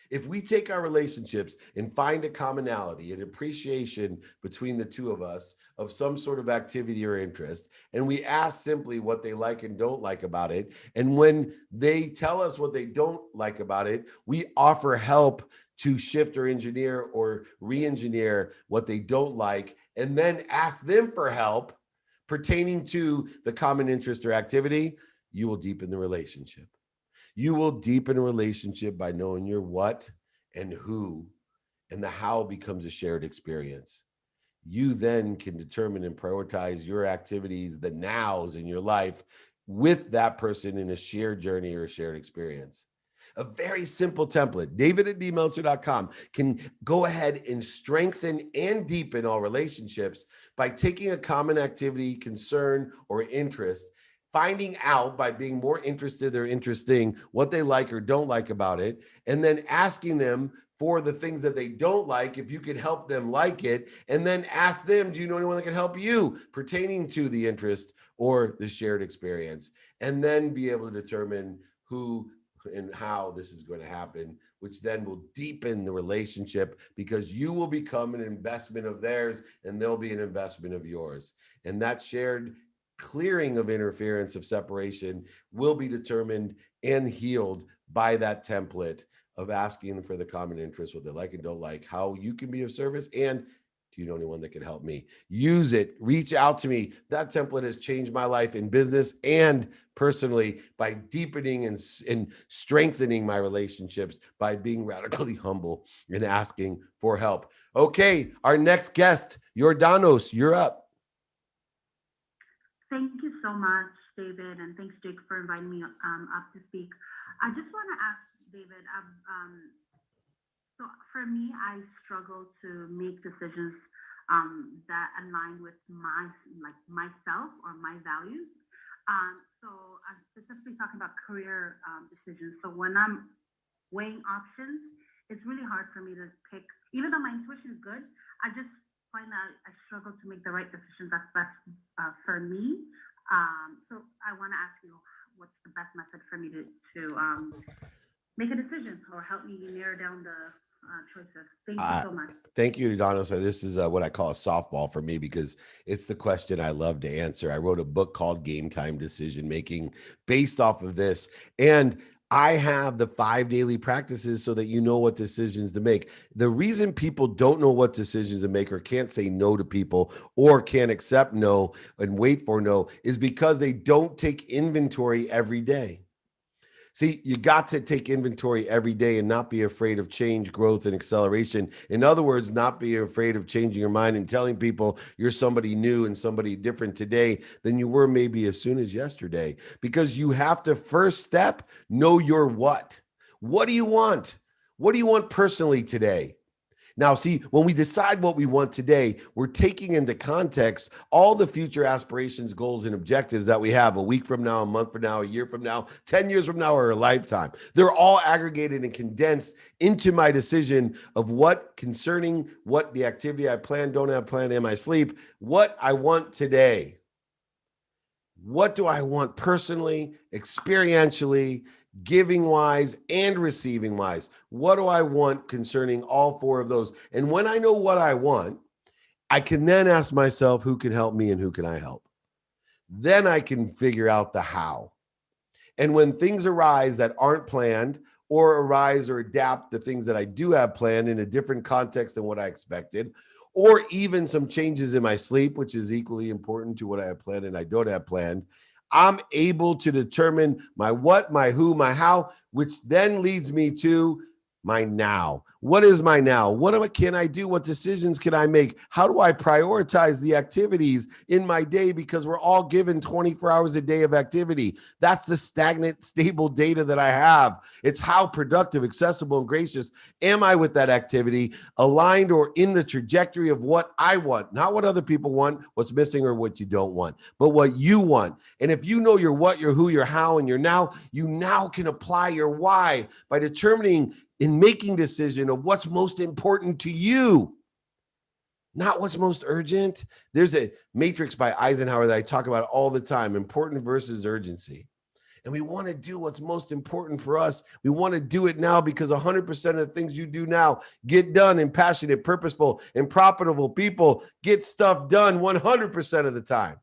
Speaker 1: If we take our relationships and find a commonality, an appreciation between the two of us of some sort of activity or interest, and we ask simply what they like and don't like about it, and when they tell us what they don't like about it, we offer help to shift or engineer or re-engineer what they don't like, and then ask them for help pertaining to the common interest or activity, you will deepen the relationship. You will deepen a relationship by knowing your what and who, and the how becomes a shared experience. You then can determine and prioritize your activities, the nows in your life with that person in a shared journey or a shared experience. A very simple template. David@dmeltzer.com can go ahead and strengthen and deepen all relationships by taking a common activity, concern, or interest, finding out by being more interested or interesting what they like or don't like about it, and then asking them for the things that they don't like, if you could help them like it, and then ask them, do you know anyone that can help you pertaining to the interest or the shared experience? And then be able to determine who and how this is going to happen, which then will deepen the relationship because you will become an investment of theirs and they'll be an investment of yours. And that shared clearing of interference, of separation, will be determined and healed by that template of asking for the common interest, what they like and don't like, how you can be of service, and do you know anyone that can help me? Use it. Reach out to me. That template has changed my life in business and personally by deepening and strengthening my relationships by being radically humble and asking for help. Okay, our next guest, Jordanos, you're up.
Speaker 5: Thank you so much, David, and thanks, Jake, for inviting me up to speak. I just want to ask David. So for me, I struggle to make decisions that align with myself or my values. So I'm specifically talking about career decisions. So when I'm weighing options, it's really hard for me to pick, even though my intuition is good. I just find that I struggle to make the right decisions that's best for me. So I want to ask you, what's the best method for me to make a decision or help me narrow down the choices. Thank you so much.
Speaker 1: Thank you, Donna. So this is what I call a softball for me because it's the question I love to answer. I wrote a book called Game Time Decision Making based off of this. And I have the 5 daily practices so that you know what decisions to make. The reason people don't know what decisions to make or can't say no to people or can't accept no and wait for no is because they don't take inventory every day. See, you got to take inventory every day and not be afraid of change, growth, and acceleration. In other words, not be afraid of changing your mind and telling people you're somebody new and somebody different today than you were maybe as soon as yesterday. Because you have to first step, know your what. What do you want? What do you want personally today? Now, see, when we decide what we want today, we're taking into context all the future aspirations, goals, and objectives that we have a week from now, a month from now, a year from now, 10 years from now, or a lifetime. They're all aggregated and condensed into my decision of what concerning what the activity I plan, don't have planned in my sleep, what I want today. What do I want personally, experientially, giving wise, and receiving wise? What do I want concerning all 4 of those? And when I know what I want, I can then ask myself, who can help me and who can I help? Then I can figure out the how. And when things arise that aren't planned or arise or adapt the things that I do have planned in a different context than what I expected, or even some changes in my sleep, which is equally important to what I have planned and I don't have planned, I'm able to determine my what, my who, my how, which then leads me to my now. What is my now? What can I do? What decisions can I make? How do I prioritize the activities in my day? Because we're all given 24 hours a day of activity. That's the stagnant, stable data that I have. It's how productive, accessible, and gracious am I with that activity, aligned or in the trajectory of what I want, not what other people want, what's missing or what you don't want, but what you want. And if you know your what, your who, your how, and your now, you now can apply your why by determining in making decision of what's most important to you, not what's most urgent. There's a matrix by Eisenhower that I talk about all the time, important versus urgency. And we want to do what's most important for us. We want to do it now because 100% of the things you do now get done, and passionate, purposeful, and profitable people get stuff done 100% of the time.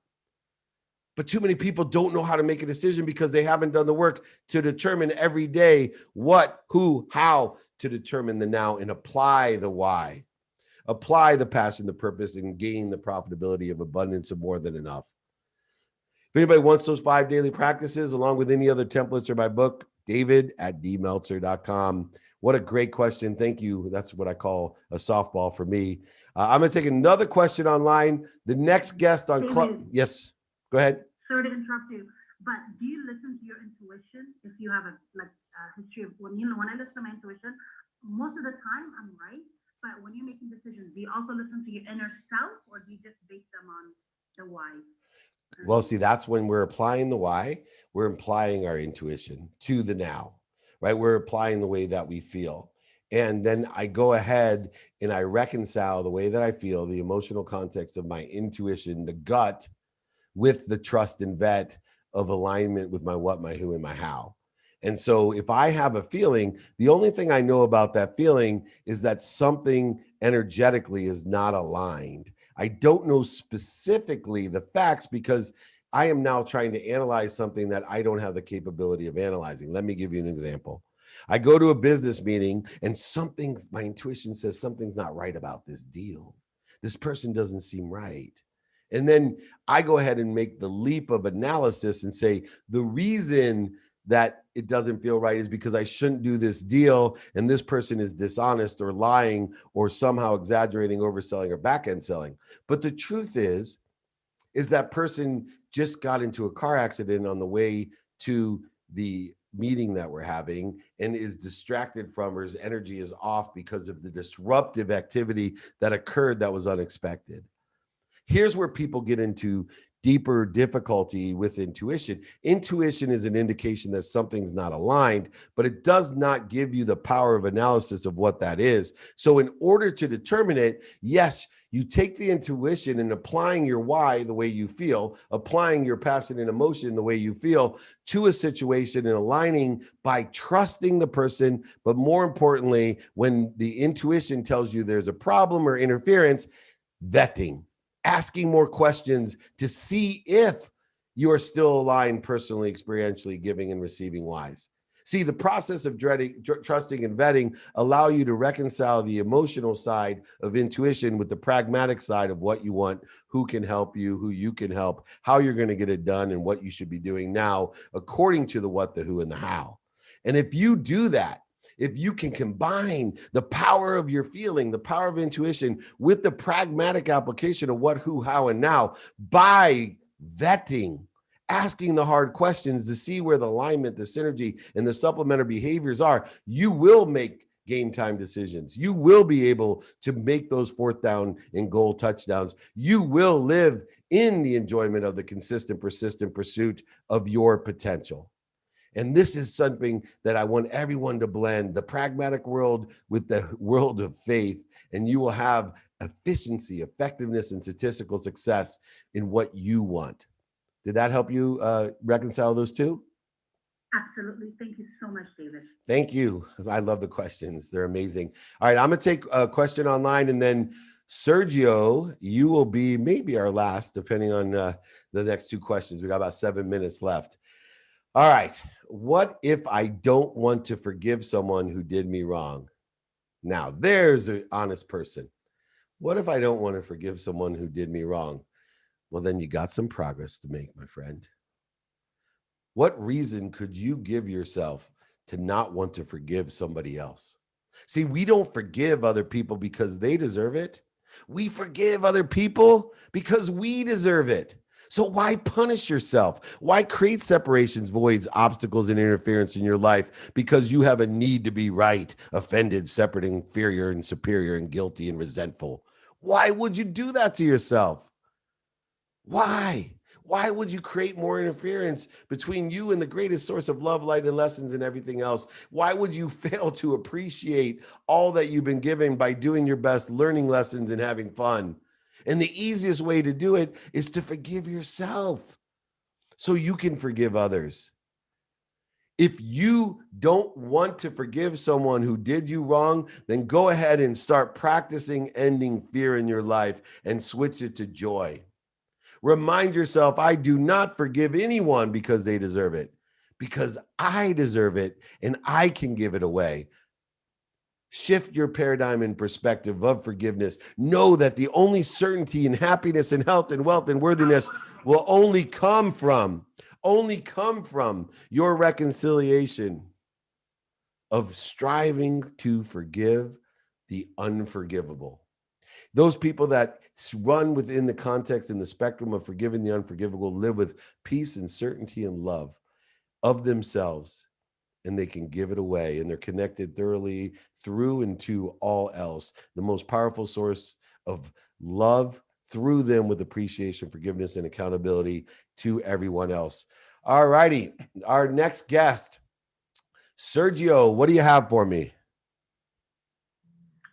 Speaker 1: But too many people don't know how to make a decision because they haven't done the work to determine every day what, who, how, to determine the now and apply the why, apply the passion, the purpose, and gain the profitability of abundance of more than enough. If anybody wants those 5 daily practices, along with any other templates or my book, david@dmeltzer.com. What a great question. Thank you. That's what I call a softball for me. I'm going to take another question online. The next guest on Club. Yes, go ahead.
Speaker 5: Sorry to interrupt you, but do you listen to your intuition? If you have a history of when I listen to my intuition, most of the time I'm right. But when you're making decisions, do you also listen to your inner self, or do you just base them on the why?
Speaker 1: Well, see, that's when we're applying the why, we're applying our intuition to the now, right? We're applying the way that we feel. And then I go ahead and I reconcile the way that I feel, the emotional context of my intuition, the gut, with the trust and vet of alignment with my what, my who, and my how. And so if I have a feeling, the only thing I know about that feeling is that something energetically is not aligned. I don't know specifically the facts because I am now trying to analyze something that I don't have the capability of analyzing. Let me give you an example. I go to a business meeting and my intuition says something's not right about this deal. This person doesn't seem right. And then I go ahead and make the leap of analysis and say, the reason that it doesn't feel right is because I shouldn't do this deal. And this person is dishonest or lying or somehow exaggerating, overselling, or back-end selling. But the truth is that person just got into a car accident on the way to the meeting that we're having and is distracted from, or his energy is off because of the disruptive activity that occurred that was unexpected. Here's where people get into deeper difficulty with intuition. Intuition is an indication that something's not aligned, but it does not give you the power of analysis of what that is. So in order to determine it, yes, you take the intuition and applying your why the way you feel, applying your passion and emotion the way you feel to a situation and aligning by trusting the person. But more importantly, when the intuition tells you there's a problem or interference, vetting, asking more questions to see if you are still aligned personally, experientially, giving and receiving wise. See, the process of trusting and vetting allow you to reconcile the emotional side of intuition with the pragmatic side of what you want, who can help you, who you can help, how you're going to get it done, and what you should be doing now according to the what, the who, and the how. And if you do that, if you can combine the power of your feeling, the power of intuition with the pragmatic application of what, who, how, and now by vetting, asking the hard questions to see where the alignment, the synergy, and the supplementary behaviors are, you will make game time decisions. You will be able to make those fourth down and goal touchdowns. You will live in the enjoyment of the consistent, persistent pursuit of your potential. And this is something that I want everyone to blend the pragmatic world with the world of faith, and you will have efficiency, effectiveness, and statistical success in what you want. Did that help you reconcile those two?
Speaker 5: Absolutely. Thank you so much, David.
Speaker 1: Thank you. I love the questions. They're amazing. All right, I'm going to take a question online, and then Sergio, you will be maybe our last, depending on the next two questions. We got about 7 minutes left. All right. What if I don't want to forgive someone who did me wrong? Now, there's an honest person. What if I don't want to forgive someone who did me wrong? Well, then you got some progress to make, my friend. What reason could you give yourself to not want to forgive somebody else? See, we don't forgive other people because they deserve it. We forgive other people because we deserve it. So why punish yourself? Why create separations, voids, obstacles, and interference in your life because you have a need to be right, offended, separate, inferior, and superior, and guilty, and resentful? Why would you do that to yourself? Why? Why would you create more interference between you and the greatest source of love, light, and lessons and everything else? Why would you fail to appreciate all that you've been given by doing your best, learning lessons, and having fun? And the easiest way to do it is to forgive yourself so you can forgive others. If you don't want to forgive someone who did you wrong, then go ahead and start practicing ending fear in your life and switch it to joy. Remind yourself, I do not forgive anyone because they deserve it, because I deserve it and I can give it away. Shift your paradigm and perspective of forgiveness. Know that the only certainty in happiness and health and wealth and worthiness will only come from your reconciliation of striving to forgive the unforgivable. Those people that run within the context and the spectrum of forgiving the unforgivable live with peace and certainty and love of themselves, and they can give it away, and they're connected thoroughly through and to all else. The most powerful source of love through them with appreciation, forgiveness, and accountability to everyone else. All righty. Our next guest, Sergio, what do you have for me?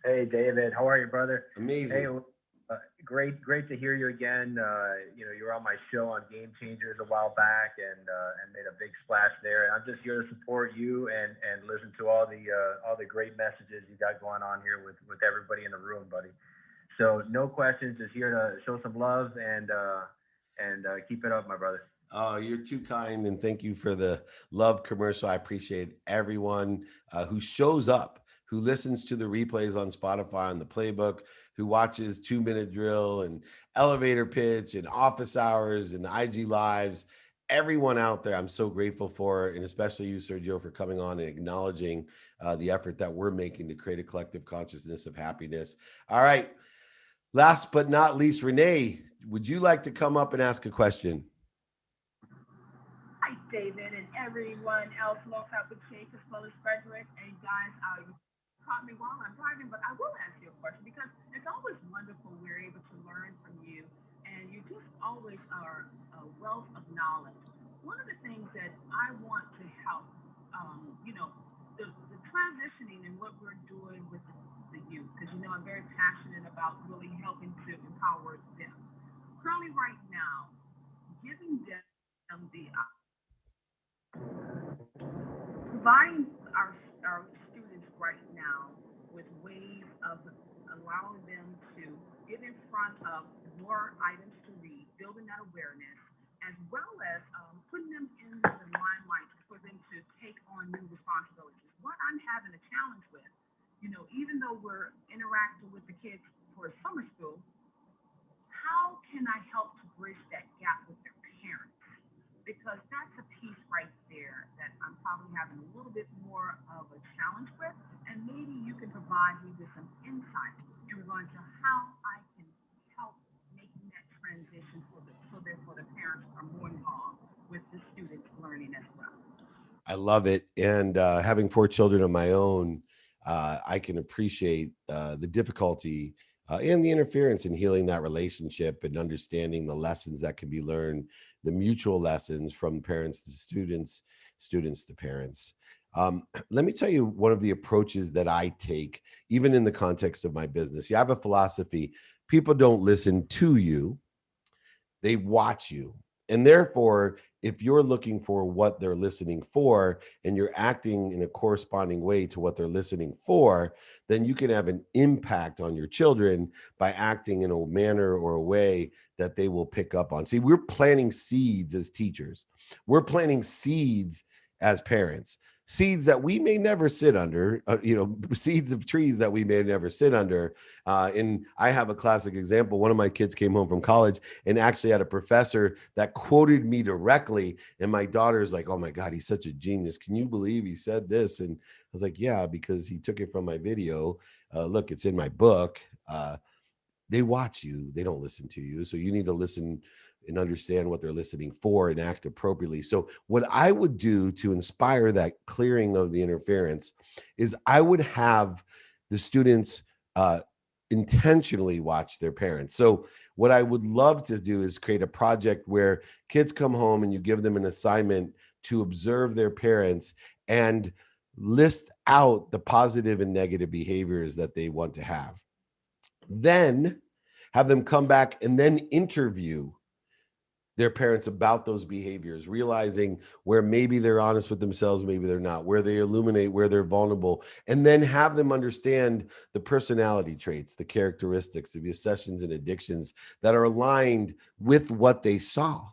Speaker 2: Hey, David. How are you, brother?
Speaker 1: Amazing.
Speaker 2: Hey, great to hear you again. You were on my show on Game Changers a while back and made a big splash there. And I'm just here to support you and listen to all the great messages you got going on here with everybody in the room, buddy. So no questions, just here to show some love and keep it up, my brother.
Speaker 1: Oh, you're too kind, and thank you for the love commercial. I appreciate everyone who shows up, who listens to the replays on Spotify on the Playbook, who watches 2-Minute Drill and Elevator Pitch and Office Hours and the IG Lives. Everyone out there, I'm so grateful for, and especially you, Sergio, for coming on and acknowledging the effort that we're making to create a collective consciousness of happiness. All right. Last but not least, Renee, would you like to come up and ask a question?
Speaker 6: Hi, David, and everyone else, Low Cup with Chase, as well as Frederick. And guys, you caught me while I'm driving, but I will ask you a question because it's always wonderful we're able to learn from you. And you just always are a wealth of knowledge. One of the things that I want to help, the transitioning and what we're doing with the youth, because I'm very passionate about really helping to empower them. Currently, right now, giving them the providing our students right now with ways of allowing them to get in front of more items to read, building that awareness, as well as putting them in the limelight for them to take on new responsibilities. What I'm having a challenge with, even though we're interacting with the kids for summer school, how can I help to bridge that gap with their parents? Because that's a piece right there that I'm probably having a little bit more of a challenge with, and maybe you can provide me with some insight in regard to how I can help making that transition so therefore the parents are more involved with the students learning as well.
Speaker 1: I love it. And having 4 children of my own, I can appreciate the difficulty and the interference in healing that relationship and understanding the lessons that can be learned, the mutual lessons from parents to students, students to parents. Let me tell you one of the approaches that I take, even in the context of my business. I have a philosophy: people don't listen to you, they watch you. And therefore, if you're looking for what they're listening for and you're acting in a corresponding way to what they're listening for, then you can have an impact on your children by acting in a manner or a way that they will pick up on. See, we're planting seeds as teachers. We're planting seeds as parents. Seeds that we may never sit under, seeds of trees that we may never sit under. And I have a classic example. One of my kids came home from college and actually had a professor that quoted me directly. And my daughter's like, "Oh my God, he's such a genius. Can you believe he said this?" And I was like, "Yeah, because he took it from my video. Look, it's in my book." They watch you, they don't listen to you. So you need to listen and understand what they're listening for and act appropriately. So what I would do to inspire that clearing of the interference is I would have the students intentionally watch their parents. So what I would love to do is create a project where kids come home and you give them an assignment to observe their parents and list out the positive and negative behaviors that they want to have. Then have them come back and then interview their parents about those behaviors, realizing where maybe they're honest with themselves, maybe they're not, where they illuminate, where they're vulnerable, and then have them understand the personality traits, the characteristics, the obsessions and addictions that are aligned with what they saw.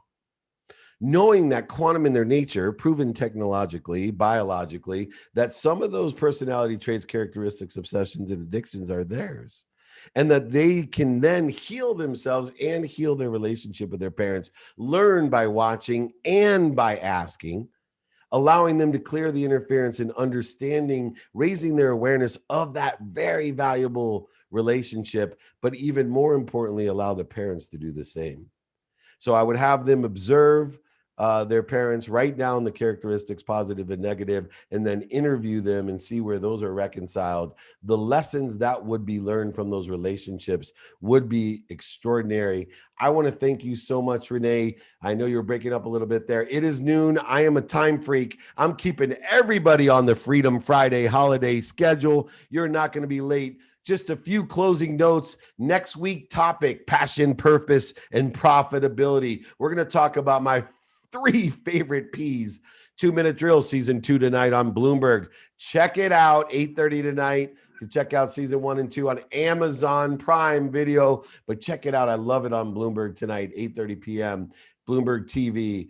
Speaker 1: Knowing that quantum in their nature, proven technologically, biologically, that some of those personality traits, characteristics, obsessions, and addictions are theirs. And that they can then heal themselves and heal their relationship with their parents, learn by watching and by asking, allowing them to clear the interference and understanding, raising their awareness of that very valuable relationship, but even more importantly, allow the parents to do the same. So I would have them observe their parents, write down the characteristics, positive and negative, and then interview them and see where those are reconciled. The lessons that would be learned from those relationships would be extraordinary. I want to thank you so much, Renee. I know you're breaking up a little bit there. It is noon. I am a time freak. I'm keeping everybody on the Freedom Friday holiday schedule. You're not going to be late. Just a few closing notes. Next week topic: passion, purpose, and profitability. We're going to talk about my 3 favorite P's. 2-Minute Drill season 2 tonight on Bloomberg. Check it out, 8:30 tonight. You can check out season 1 and 2 on Amazon Prime Video, but check it out. I love it on Bloomberg tonight, 8:30 p.m. Bloomberg TV.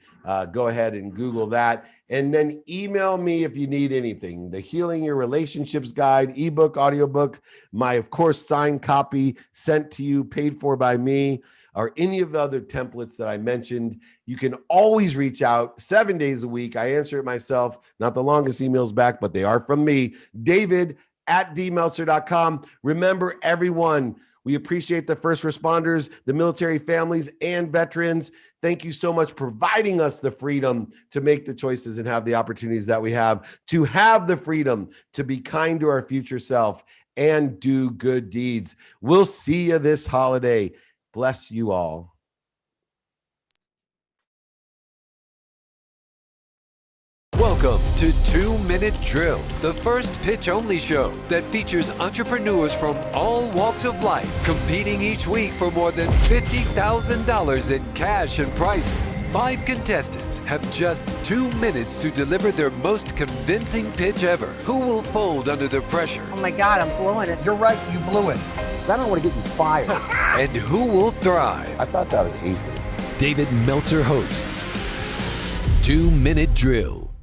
Speaker 1: Go ahead and Google that. And then email me if you need anything. The Healing Your Relationships Guide, ebook, audiobook, my, of course, signed copy sent to you, paid for by me, or any of the other templates that I mentioned. You can always reach out 7 days a week. I answer it myself. Not the longest emails back, but they are from me. David@dmeltzer.com. Remember, everyone, we appreciate the first responders, the military families, and veterans. Thank you so much for providing us the freedom to make the choices and have the opportunities that we have, to have the freedom to be kind to our future self and do good deeds. We'll see you this holiday. Bless you all.
Speaker 7: Welcome to 2 Minute Drill, the first pitch-only show that features entrepreneurs from all walks of life competing each week for more than $50,000 in cash and prizes. 5 contestants have just 2 minutes to deliver their most convincing pitch ever. Who will fold under the pressure?
Speaker 8: Oh my God, I'm blowing it.
Speaker 9: You're right, you blew it. I don't want to get you fired.
Speaker 7: And who will thrive?
Speaker 1: I thought that was aces.
Speaker 7: David Meltzer hosts 2 Minute Drill.